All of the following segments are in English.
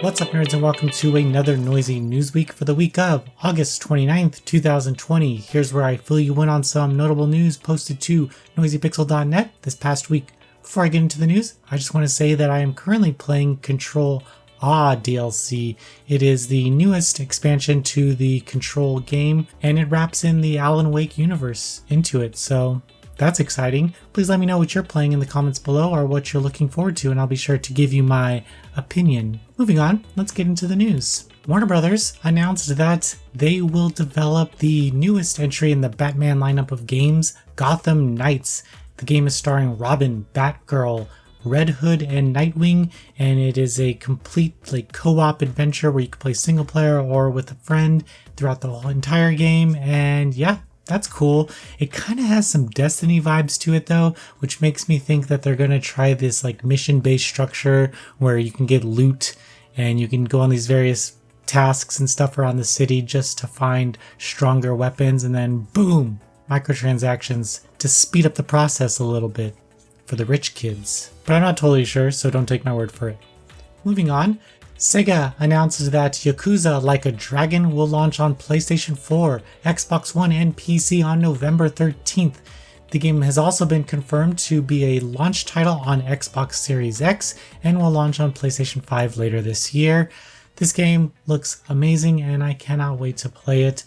What's up, nerds, and welcome to another noisy news week for the week of August 29th, 2020. Here's where I fill you in on some notable news posted to noisypixel.net this past week. Before I get into the news, I just want to say that I am currently playing Control DLC. It is the newest expansion to the Control game, and it wraps in the Alan Wake universe into it, so that's exciting. Please let me know what you're playing in the comments below or what you're looking forward to, and I'll be sure to give you my opinion. Moving on, let's get into the news. Warner Brothers announced that they will develop the newest entry in the Batman lineup of games, Gotham Knights. The game is starring Robin, Batgirl, Red Hood, and Nightwing, and it is a complete co-op adventure where you can play single player or with a friend throughout the whole entire game, and yeah, that's cool. It kind of has some Destiny vibes to it though, which makes me think that they're going to try this mission-based structure where you can get loot and you can go on these various tasks and stuff around the city just to find stronger weapons, and then boom, microtransactions to speed up the process a little bit for the rich kids. But I'm not totally sure, so don't take my word for it. Moving on, SaGa announces that Yakuza Like a Dragon will launch on PlayStation 4, Xbox One, and PC on November 13th. The game has also been confirmed to be a launch title on Xbox Series X and will launch on PlayStation 5 later this year. This game looks amazing and I cannot wait to play it.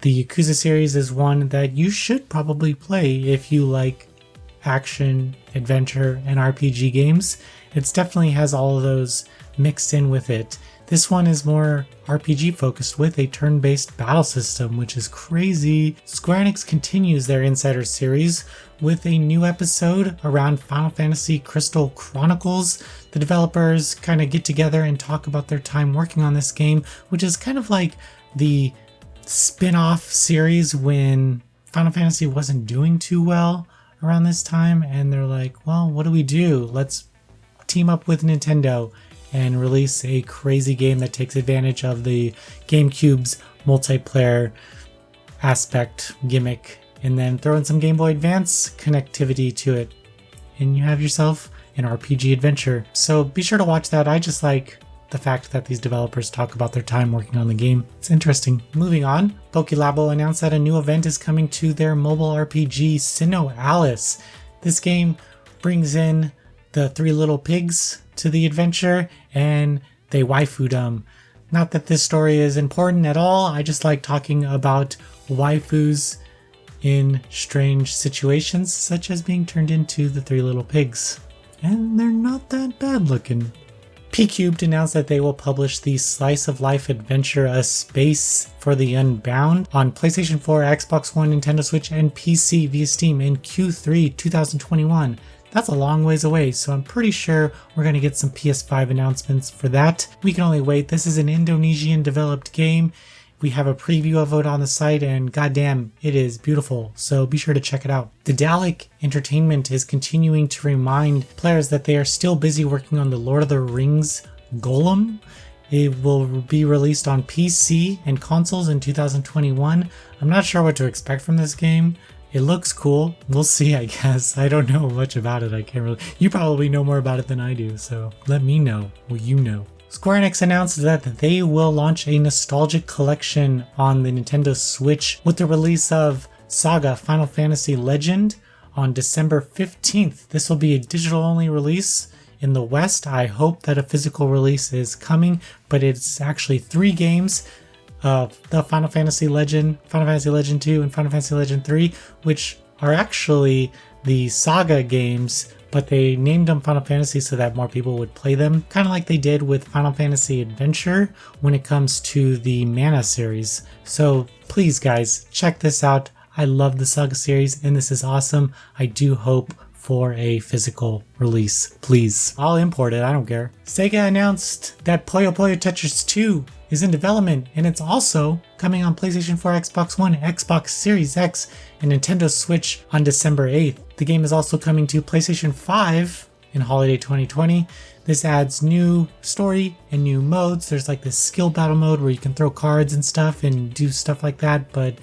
The Yakuza series is one that you should probably play if you like action, adventure, and RPG games. It definitely has all of those mixed in with it. This one is more RPG focused with a turn-based battle system, which is crazy. Square Enix continues their Insider series with a new episode around Final Fantasy Crystal Chronicles. The developers kind of get together and talk about their time working on this game, which is kind of like the spin-off series when Final Fantasy wasn't doing too well around this time, and they're like, well, what do we do? Let's team up with Nintendo and release a crazy game that takes advantage of the GameCube's multiplayer aspect gimmick, and then throw in some Game Boy Advance connectivity to it, and you have yourself an RPG adventure. So be sure to watch that. I just like the fact that these developers talk about their time working on the game. It's interesting. Moving on, PokeLabo announced that a new event is coming to their mobile RPG, Sinnoh Alice. This game brings in the three little pigs to the adventure, and they waifu'd them. Not that this story is important at all, I just like talking about waifus in strange situations, such as being turned into the three little pigs. And they're not that bad looking. P-Cubed announced that they will publish the Slice of Life adventure A Space for the Unbound on PlayStation 4, Xbox One, Nintendo Switch, and PC via Steam in Q3 2021. That's a long ways away, so I'm pretty sure we're going to get some PS5 announcements for that. We can only wait. This is an Indonesian developed game. We have a preview of it on the site, and goddamn, it is beautiful, so be sure to check it out. Daedalic Entertainment is continuing to remind players that they are still busy working on the Lord of the Rings Golem. It will be released on PC and consoles in 2021. I'm not sure what to expect from this game. It looks cool. We'll see, I guess. I don't know much about it. I can't really. You probably know more about it than I do, so let me know what you know. Square Enix announced that they will launch a nostalgic collection on the Nintendo Switch with the release of SaGa Final Fantasy Legend on December 15th. This will be a digital-only release in the West. I hope that a physical release is coming, but it's actually 3 games of the Final Fantasy Legend, Final Fantasy Legend 2, and Final Fantasy Legend 3, which are actually the SaGa games, but they named them Final Fantasy so that more people would play them, kind of like they did with Final Fantasy Adventure when it comes to the Mana series. So please guys, check this out. I love the SaGa series and this is awesome. I do hope for a physical release, please. I'll import it, I don't care. SaGa announced that Puyo Puyo Tetris 2 is in development, and it's also coming on PlayStation 4, Xbox One, Xbox Series X, and Nintendo Switch on December 8th. The game is also coming to PlayStation 5 in holiday 2020. This adds new story and new modes. There's like this skill battle mode where you can throw cards and stuff and do stuff like that, but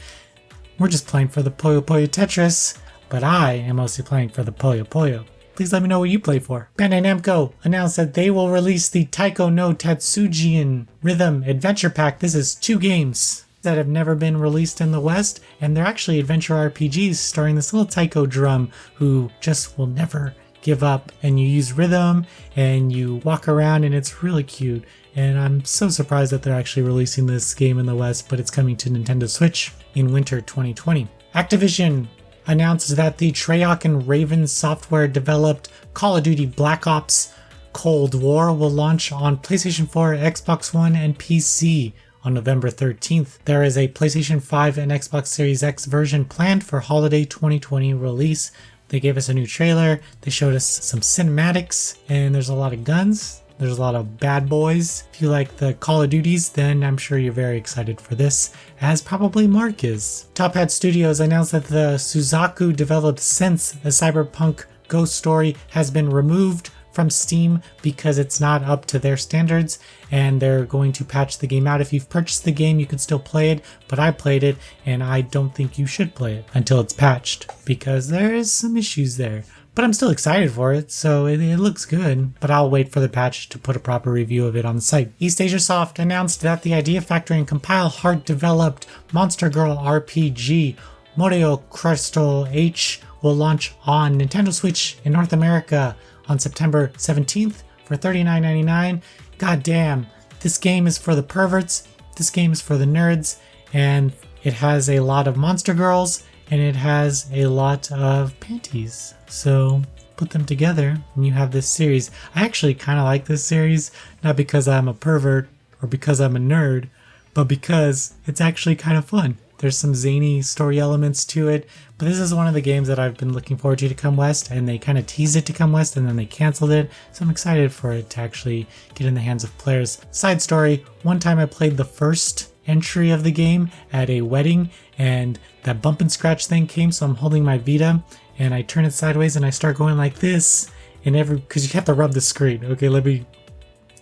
we're just playing for the Puyo Puyo Tetris, but I am mostly playing for the Puyo Puyo. Please let me know what you play for. Bandai Namco announced that they will release the Taiko no Tatsujin Rhythm Adventure Pack. This is 2 games that have never been released in the West, and they're actually adventure RPGs starring this little taiko drum who just will never give up, and you use rhythm and you walk around, and it's really cute. And I'm so surprised that they're actually releasing this game in the West, but it's coming to Nintendo Switch in winter 2020. Activision announced that the Treyarch and Raven Software developed Call of Duty Black Ops Cold War will launch on PlayStation 4, Xbox One, and PC on November 13th. There is a PlayStation 5 and Xbox Series X version planned for holiday 2020 release. They gave us a new trailer, they showed us some cinematics, and there's a lot of guns. There's a lot of bad boys. If you like the Call of Duties, then I'm sure you're very excited for this, as probably Mark is. Top Hat Studios announced that the Suzaku developed Sense, a cyberpunk ghost story, has been removed from Steam because it's not up to their standards, and they're going to patch the game out. If you've purchased the game, you can still play it, but I played it, and I don't think you should play it until it's patched, because there is some issues there. But I'm still excited for it, so it looks good, but I'll wait for the patch to put a proper review of it on the site. East Asia Soft announced that the Idea Factory and Compile Heart-developed Monster Girl RPG Moreo Crystal H will launch on Nintendo Switch in North America on September 17th for $39.99. God damn, this game is for the perverts, this game is for the nerds, and it has a lot of monster girls, and it has a lot of panties. So put them together and you have this series. I actually kind of like this series, not because I'm a pervert or because I'm a nerd, but because it's actually kind of fun. There's some zany story elements to it, but this is one of the games that I've been looking forward to come West, and they kind of teased it to come West and then they canceled it, so I'm excited for it to actually get in the hands of players. Side story, one time I played the first entry of the game at a wedding, and that bump and scratch thing came, so I'm holding my Vita and I turn it sideways and I start going like this, and because you have to rub the screen. Okay, you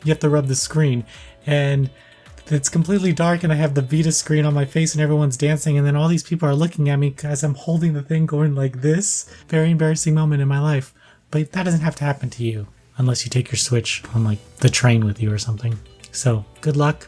have to rub the screen, and it's completely dark, and I have the Vita screen on my face and everyone's dancing, and then all these people are looking at me as I'm holding the thing going like this. Very embarrassing moment in my life, but that doesn't have to happen to you unless you take your Switch on like the train with you or something. So good luck,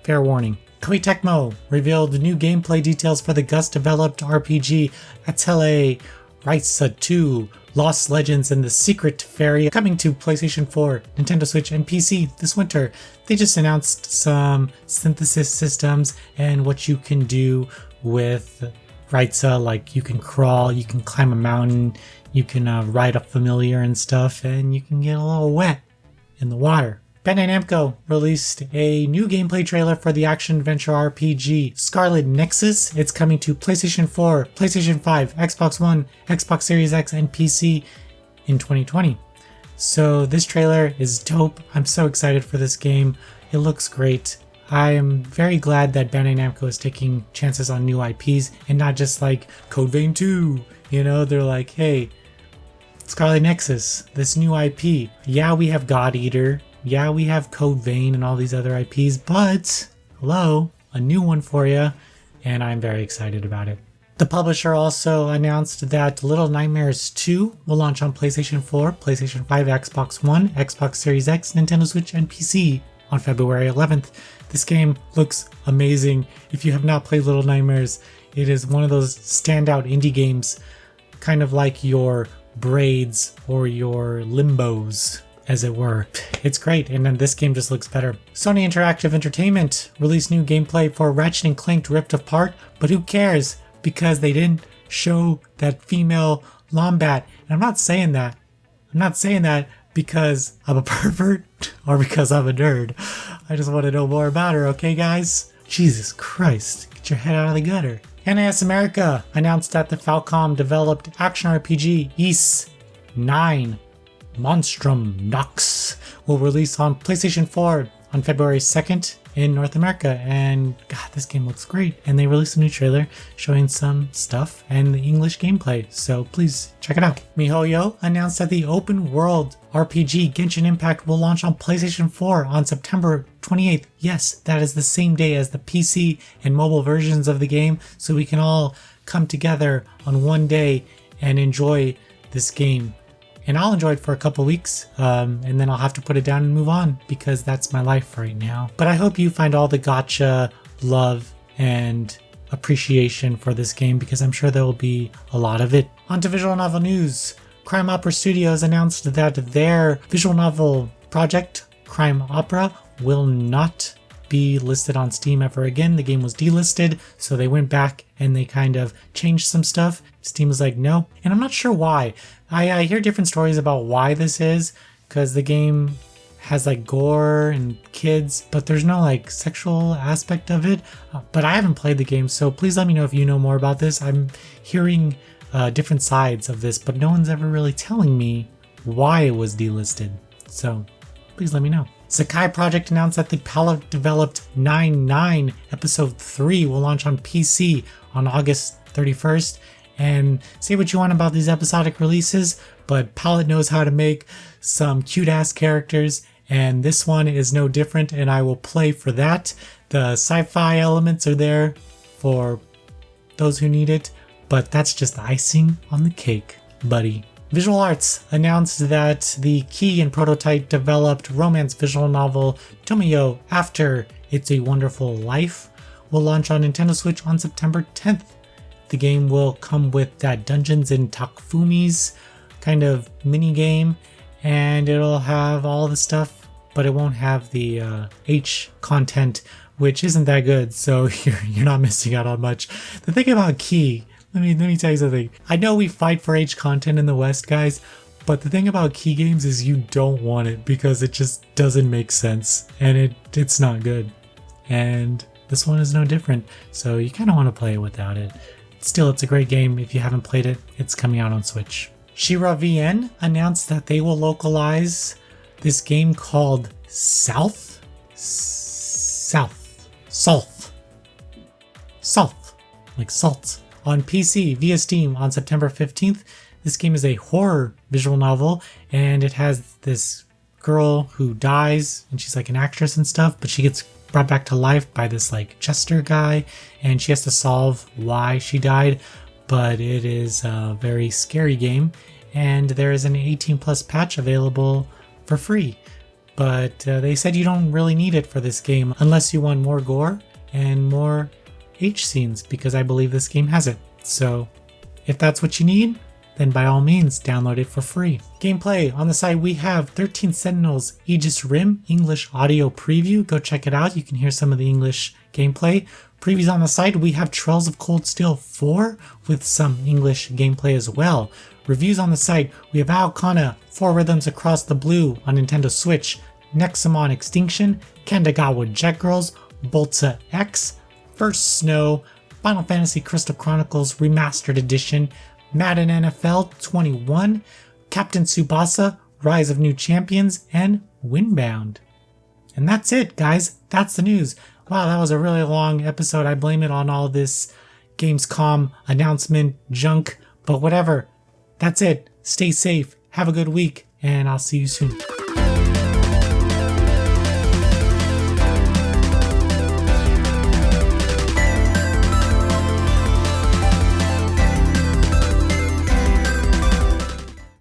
fair warning. Koei Tecmo revealed new gameplay details for the Gus-developed RPG Atelier Raisa 2 Lost Legends and the Secret Fairy, coming to PlayStation 4, Nintendo Switch, and PC this winter. They just announced some synthesis systems and what you can do with Raisa, like you can crawl, you can climb a mountain, you can ride a familiar and stuff, and you can get a little wet in the water. Bandai Namco released a new gameplay trailer for the action-adventure RPG Scarlet Nexus. It's coming to PlayStation 4, PlayStation 5, Xbox One, Xbox Series X, and PC in 2020. So this trailer is dope. I'm so excited for this game. It looks great. I am very glad that Bandai Namco is taking chances on new IPs and not just like Code Vein 2. You know, they're like, hey, Scarlet Nexus, this new IP. Yeah, we have God Eater. Yeah, we have Code Vein and all these other IPs, but hello, a new one for you, and I'm very excited about it. The publisher also announced that Little Nightmares 2 will launch on PlayStation 4, PlayStation 5, Xbox One, Xbox Series X, Nintendo Switch, and PC on February 11th. This game looks amazing. If you have not played Little Nightmares, it is one of those standout indie games, kind of like your Braids or your Limbos, as it were. It's great, and then this game just looks better. Sony Interactive Entertainment released new gameplay for Ratchet & Clank Rift Apart, but who cares? Because they didn't show that female Lombat. And I'm not saying that. I'm not saying that because I'm a pervert or because I'm a nerd. I just want to know more about her, okay guys? Jesus Christ, get your head out of the gutter. NIS America announced that the Falcom developed action RPG Ys 9 Monstrum Nox will release on PlayStation 4 on February 2nd in North America, and God, this game looks great. And they released a new trailer showing some stuff and the English gameplay, so please check it out. MiHoYo announced that the open world RPG Genshin Impact will launch on PlayStation 4 on September 28th. Yes, that is the same day as the PC and mobile versions of the game, so we can all come together on one day and enjoy this game and I'll enjoy it for a couple weeks, and then I'll have to put it down and move on because that's my life right now. But I hope you find all the gacha love and appreciation for this game because I'm sure there will be a lot of it. On to visual novel news. Crime Opera Studios announced that their visual novel project, Crime Opera, will not be listed on Steam ever again. The game was delisted, so they went back and they kind of changed some stuff. Steam was like, no. And I'm not sure why. I hear different stories about why this is, because the game has like gore and kids, but there's no like sexual aspect of it. But I haven't played the game, so please let me know if you know more about this. I'm hearing different sides of this, but no one's ever really telling me why it was delisted. So please let me know. SaGa Project announced that the Palette-developed 9-9 Episode 3 will launch on PC on August 31st. And say what you want about these episodic releases, but Palette knows how to make some cute-ass characters, and this one is no different, and I will play for that. The sci-fi elements are there for those who need it, but that's just icing on the cake, buddy. Visual Arts announced that the Key and Prototype developed romance visual novel Tomoyo After It's a Wonderful Life will launch on Nintendo Switch on September 10th. The game will come with that Dungeons and Takufumis kind of mini game, and it'll have all the stuff, but it won't have the H content, which isn't that good, so you're not missing out on much. The thing about Key, let me tell you something. I know we fight for H content in the West, guys, but the thing about Key games is you don't want it because it just doesn't make sense, and it's not good. And this one is no different, so you kind of want to play it without it. Still, it's a great game. If you haven't played it, it's coming out on Switch. Shira VN announced that they will localize this game called South, like salt, on PC via Steam on September 15th. This game is a horror visual novel, and it has this girl who dies, and she's like an actress and stuff, but she gets brought back to life by this like jester guy, and she has to solve why she died. But it is a very scary game, and there is an 18+ patch available for free. But they said you don't really need it for this game unless you want more gore and more H scenes, because I believe this game has it. So if that's what you need, then by all means download it for free. Gameplay. On the side we have 13 Sentinels Aegis Rim English audio preview. Go check it out. You can hear some of the English gameplay. Previews on the side, we have Trails of Cold Steel 4 with some English gameplay as well. Reviews on the site, we have Aokana, 4 Rhythms Across the Blue on Nintendo Switch, Nexamon Extinction, Kandagawa Jet Girls, Bolta X, First Snow, Final Fantasy Crystal Chronicles Remastered Edition, Madden NFL 21, Captain Tsubasa, Rise of New Champions, and Windbound. And that's it, guys. That's the news. Wow, that was a really long episode. I blame it on all this Gamescom announcement junk, but whatever. That's it. Stay safe. Have a good week, and I'll see you soon.